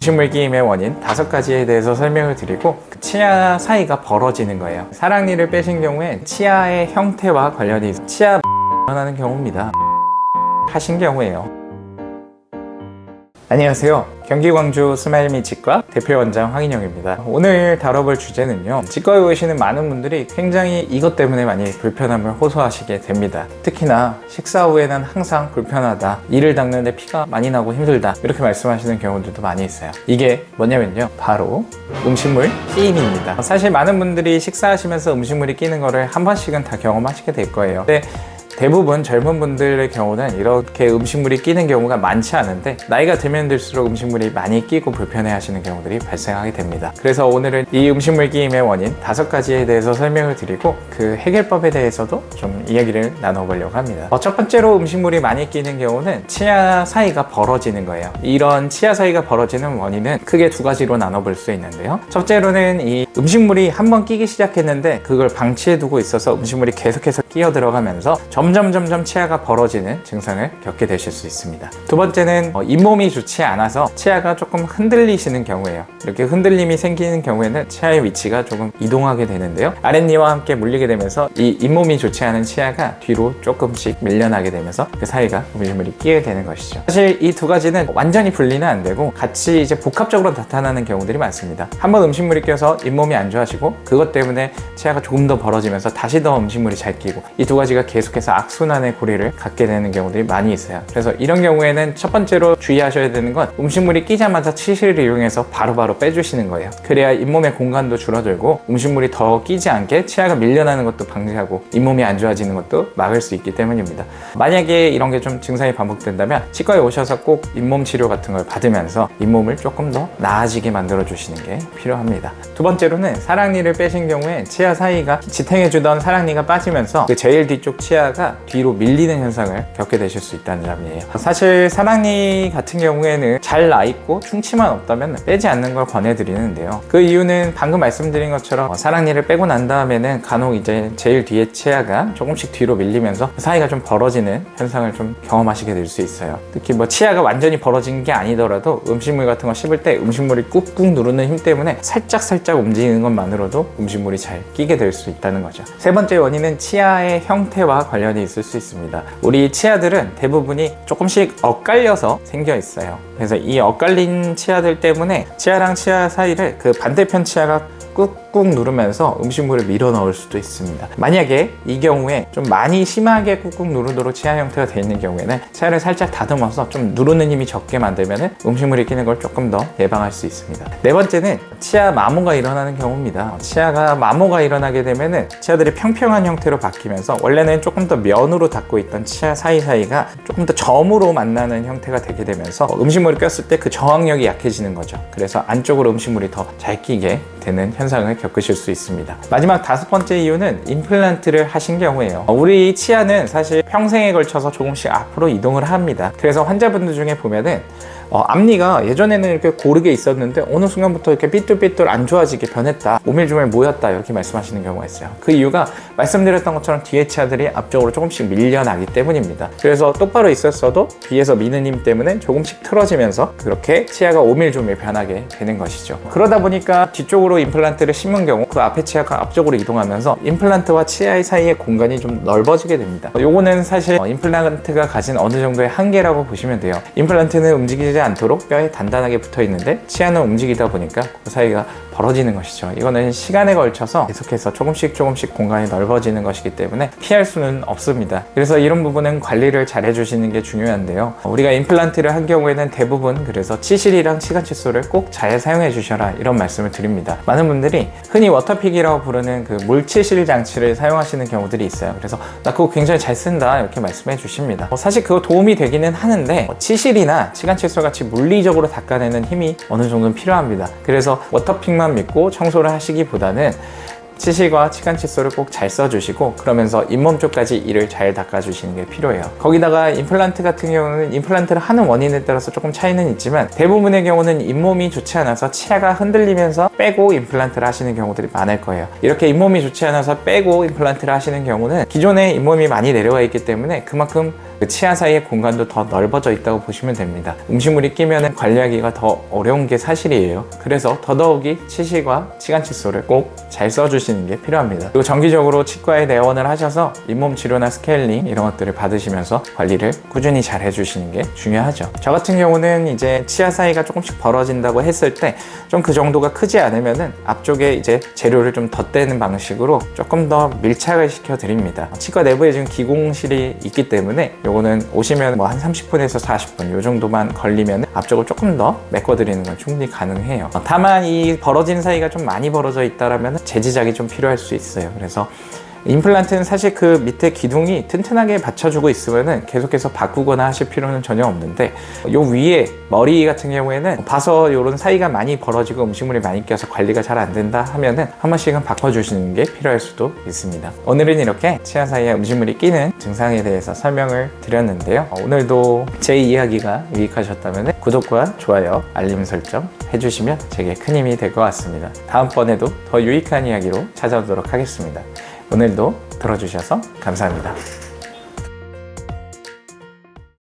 음식물 끼임의 원인 5가지에 대해서 설명을 드리고 치아 사이가 벌어지는 거예요. 사랑니를 빼신 경우에 치아의 형태와 관련이 치아 하는 경우입니다. 하신 경우에요. 안녕하세요. 경기 광주 스마일미 치과 대표 원장 황인영입니다. 오늘 다뤄볼 주제는요, 치과에 오시는 많은 분들이 굉장히 이것 때문에 많이 불편함을 호소하시게 됩니다. 특히나 식사 후에는 항상 불편하다, 이를 닦는데 피가 많이 나고 힘들다, 이렇게 말씀하시는 경우들도 많이 있어요. 이게 뭐냐면요, 바로 음식물 끼임입니다. 사실 많은 분들이 식사하시면서 음식물이 끼는 거를 한 번씩은 다 경험하시게 될 거예요. 근데 대부분 젊은 분들의 경우는 이렇게 음식물이 끼는 경우가 많지 않은데, 나이가 들면 들수록 음식물이 많이 끼고 불편해 하시는 경우들이 발생하게 됩니다. 그래서 오늘은 이 음식물 끼임의 원인 5가지에 대해서 설명을 드리고 그 해결법에 대해서도 좀 이야기를 나눠보려고 합니다. 첫 번째로 음식물이 많이 끼는 경우는 치아 사이가 벌어지는 거예요. 이런 치아 사이가 벌어지는 원인은 크게 2가지로 나눠볼 수 있는데요. 첫째로는 이 음식물이 한번 끼기 시작했는데 그걸 방치해두고 있어서 음식물이 계속해서 끼어 들어가면서 점점 치아가 벌어지는 증상을 겪게 되실 수 있습니다. 두 번째는 잇몸이 좋지 않아서 치아가 조금 흔들리시는 경우예요. 이렇게 흔들림이 생기는 경우에는 치아의 위치가 조금 이동하게 되는데요, 아랫니와 함께 물리게 되면서 이 잇몸이 좋지 않은 치아가 뒤로 조금씩 밀려나게 되면서 그 사이가 음식물이 끼게 되는 것이죠. 사실 이 2가지는 완전히 분리는 안 되고 같이 이제 복합적으로 나타나는 경우들이 많습니다. 한번 음식물이 껴서 잇몸이 안 좋아지고 그것 때문에 치아가 조금 더 벌어지면서 다시 더 음식물이 잘 끼고, 이 2가지가 계속해서 악순환의 고리를 갖게 되는 경우들이 많이 있어요. 그래서 이런 경우에는 첫 번째로 주의하셔야 되는 건 음식물이 끼자마자 치실을 이용해서 바로바로 빼주시는 거예요. 그래야 잇몸의 공간도 줄어들고 음식물이 더 끼지 않게 치아가 밀려나는 것도 방지하고 잇몸이 안 좋아지는 것도 막을 수 있기 때문입니다. 만약에 이런 게 좀 증상이 반복된다면 치과에 오셔서 꼭 잇몸 치료 같은 걸 받으면서 잇몸을 조금 더 나아지게 만들어 주시는 게 필요합니다. 두 번째로는 사랑니를 빼신 경우에 치아 사이가 지탱해주던 사랑니가 빠지면서 그 제일 뒤쪽 치아가 뒤로 밀리는 현상을 겪게 되실 수 있다는 점이에요. 사실 사랑니 같은 경우에는 잘 나있고 충치만 없다면 빼지 않는 걸 권해드리는데요, 그 이유는 방금 말씀드린 것처럼 사랑니를 빼고 난 다음에는 간혹 이제 제일 뒤에 치아가 조금씩 뒤로 밀리면서 사이가 좀 벌어지는 현상을 좀 경험하시게 될 수 있어요. 특히 치아가 완전히 벌어진 게 아니더라도 음식물 같은 거 씹을 때 음식물이 꾹꾹 누르는 힘 때문에 살짝 움직이는 것만으로도 음식물이 잘 끼게 될 수 있다는 거죠. 세 번째 원인은 치아의 형태와 관련이 있을 수 있습니다. 우리 치아들은 대부분이 조금씩 엇갈려서 생겨 있어요. 그래서 이 엇갈린 치아들 때문에 치아랑 치아 사이를 그 반대편 치아가 꾹꾹 누르면서 음식물을 밀어 넣을 수도 있습니다. 만약에 이 경우에 좀 많이 심하게 꾹꾹 누르도록 치아 형태가 되어 있는 경우에는 치아를 살짝 다듬어서 좀 누르는 힘이 적게 만들면 음식물이 끼는 걸 조금 더 예방할 수 있습니다. 네 번째는 치아 마모가 일어나는 경우입니다. 치아가 마모가 일어나게 되면 치아들이 평평한 형태로 바뀌면서 원래는 조금 더 면으로 닿고 있던 치아 사이사이가 조금 더 점으로 만나는 형태가 되게 되면서 음식물이 꼈을 때 그 저항력이 약해지는 거죠. 그래서 안쪽으로 음식물이 더 잘 끼게 되는 현상을 겪으실 수 있습니다. 마지막 5번째 이유는 임플란트를 하신 경우에요. 우리 치아는 사실 평생에 걸쳐서 조금씩 앞으로 이동을 합니다. 그래서 환자분들 중에 보면은 앞니가 예전에는 이렇게 고르게 있었는데 어느 순간부터 이렇게 삐뚤삐뚤 안 좋아지게 변했다, 오밀조밀 모였다, 이렇게 말씀하시는 경우가 있어요. 그 이유가 말씀드렸던 것처럼 뒤에 치아들이 앞쪽으로 조금씩 밀려나기 때문입니다. 그래서 똑바로 있었어도 뒤에서 미는 힘 때문에 조금씩 틀어지면서 그렇게 치아가 오밀조밀 변하게 되는 것이죠. 그러다 보니까 뒤쪽으로 임플란트를 심은 경우 그 앞에 치아가 앞쪽으로 이동하면서 임플란트와 치아 사이의 공간이 좀 넓어지게 됩니다. 요거는 사실 임플란트가 가진 어느 정도의 한계라고 보시면 돼요. 임플란트는 움직이지 않도록 뼈에 단단하게 붙어 있는데 치아는 움직이다 보니까 그 사이가 벌어지는 것이죠. 이거는 시간에 걸쳐서 계속해서 조금씩 공간이 넓어지는 것이기 때문에 피할 수는 없습니다. 그래서 이런 부분은 관리를 잘 해주시는 게 중요한데요, 우리가 임플란트를 한 경우에는 대부분 그래서 치실이랑 치간 칫솔을 꼭 잘 사용해 주셔라, 이런 말씀을 드립니다. 많은 분들이 흔히 워터픽이라고 부르는 그 물치실 장치를 사용하시는 경우들이 있어요. 그래서 나 그거 굉장히 잘 쓴다, 이렇게 말씀해 주십니다. 사실 그거 도움이 되기는 하는데 치실이나 치간 칫솔 같이 물리적으로 닦아내는 힘이 어느 정도는 필요합니다. 그래서 워터픽만 믿고 청소를 하시기보다는 치실과 치간 칫솔을 꼭 잘 써주시고 그러면서 잇몸 쪽까지 이를 잘 닦아주시는 게 필요해요. 거기다가 임플란트 같은 경우는 임플란트를 하는 원인에 따라서 조금 차이는 있지만 대부분의 경우는 잇몸이 좋지 않아서 치아가 흔들리면서 빼고 임플란트를 하시는 경우들이 많을 거예요. 이렇게 잇몸이 좋지 않아서 빼고 임플란트를 하시는 경우는 기존에 잇몸이 많이 내려와 있기 때문에 그만큼 그 치아 사이의 공간도 더 넓어져 있다고 보시면 됩니다. 음식물이 끼면 관리하기가 더 어려운 게 사실이에요. 그래서 더더욱이 치실과 치간 칫솔을 꼭 잘 써주시는 게 필요합니다. 그리고 정기적으로 치과에 내원을 하셔서 잇몸 치료나 스케일링 이런 것들을 받으시면서 관리를 꾸준히 잘 해주시는 게 중요하죠. 저 같은 경우는 이제 치아 사이가 조금씩 벌어진다고 했을 때 좀 그 정도가 크지 않으면은 앞쪽에 이제 재료를 좀 덧대는 방식으로 조금 더 밀착을 시켜 드립니다. 치과 내부에 지금 기공실이 있기 때문에 요거는 오시면 뭐 한 30분에서 40분 요 정도만 걸리면 앞쪽을 조금 더 메꿔 드리는 건 충분히 가능해요. 다만 이 벌어진 사이가 좀 많이 벌어져 있다라면 재지작이 좀 필요할 수 있어요. 그래서 임플란트는 사실 그 밑에 기둥이 튼튼하게 받쳐주고 있으면 계속해서 바꾸거나 하실 필요는 전혀 없는데, 요 위에 머리 같은 경우에는 봐서 요런 사이가 많이 벌어지고 음식물이 많이 껴서 관리가 잘 안 된다 하면은 한 번씩은 바꿔주시는 게 필요할 수도 있습니다. 오늘은 이렇게 치아 사이에 음식물이 끼는 증상에 대해서 설명을 드렸는데요. 오늘도 제 이야기가 유익하셨다면 구독과 좋아요, 알림 설정 해주시면 제게 큰 힘이 될 것 같습니다. 다음번에도 더 유익한 이야기로 찾아오도록 하겠습니다. 오늘도 들어주셔서 감사합니다.